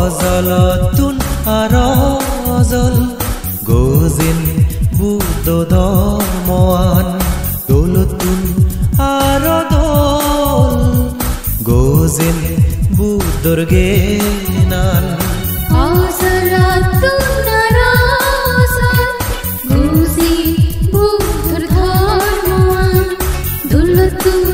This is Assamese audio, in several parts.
অজলতুন আৰজল গজিল বুদ্ধ ধৰ্মৱান দৌলতুন আৰদল গজিল বুদ্ধৰ জ্ঞান অজলতুন আৰজল গজিল বুদ্ধৰ ধৰ্মৱান দৌলতুন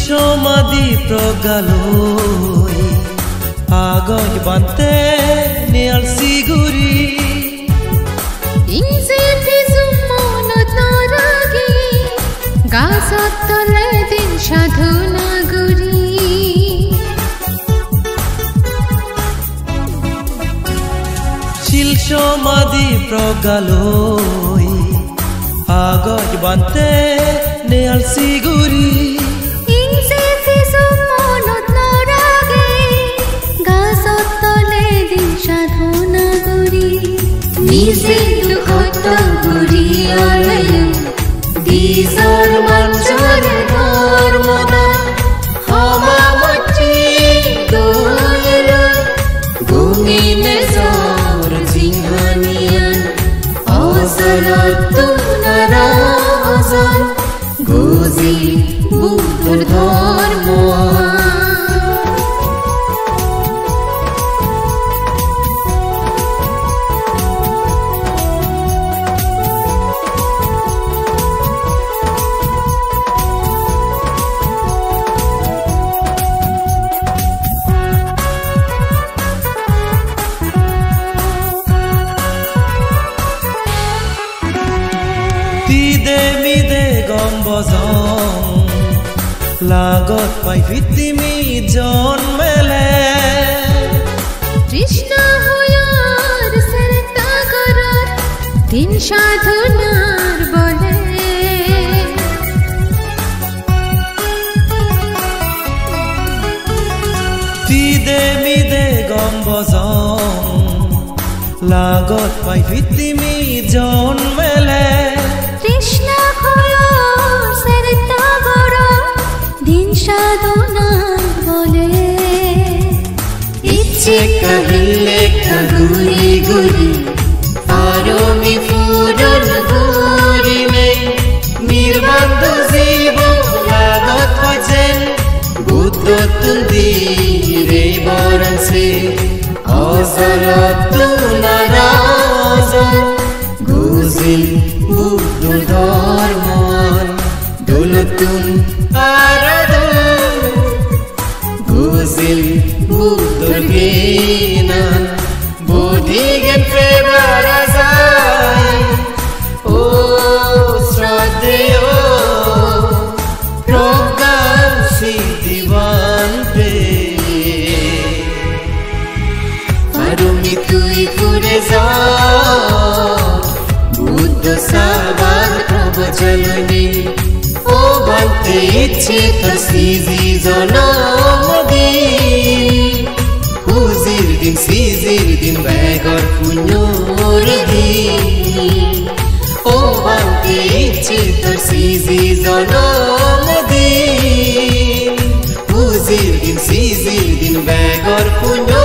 সমাধি প্ৰগালৈ আগত বান্তে নেয়াল সিগুৰি ইংসে পিছু মনত নৰগি গাছত তলে দিন সাধনা গুৰি শিল সমাধি প্ৰগালৈ আগত বান্তে নেয়াল সিগুৰি নিজে দুখত ঘূৰি আৰায়ো দিজৰ মঞ্চৰ ধৰ্মনা সমামতি দৈলৈ গুমিনে জৰ জিহানিয়ান অজলতুন আৰজল গজিল বুদ্ধৰ ধৰ্মৱান লাগত পাই পৃথিৱী জন্মেলে কৃষ্ণ হয়াৰ চেষ্টা কৰাত দিন সাধনাৰ বলে তিদে মিদে গম বজং লাগত পাই পৃথিৱী জন্মেলে কৃষ্ণ সাধনাৰ বলে ইচ্ছে কহিলে গুৰি গুৰি পাৰমি পূৰণ কৰিলে নিৰ্বন্ধ জীবন লাগত ভজেন বুদ্ধ তুন্দিৰে বৰণসে অজলতুন আৰজল গজিল বুদ্ধ ধৰ্মৱান দৌলতুন বুদ্ধৰ জ্ঞান বুদ্ধি জ্ঞান প্ৰেমাৰাজাই ও শ্ৰদ্ধেয় প্ৰজ্ঞান সিদ্ধিৱান্তে পাৰুমি তুই ফুৰে যা বুদ্ধ সাবান প্ৰবচলনে ও বান্তে ইচ্ছে তসিজি জনমদিন হুজিৰ দিন সিজিৰ দিন বেগৰ পুণ্যৰ দিন ও বান্তে ইচ্ছে তসিজি জনমদিন বেগৰ পুণ্য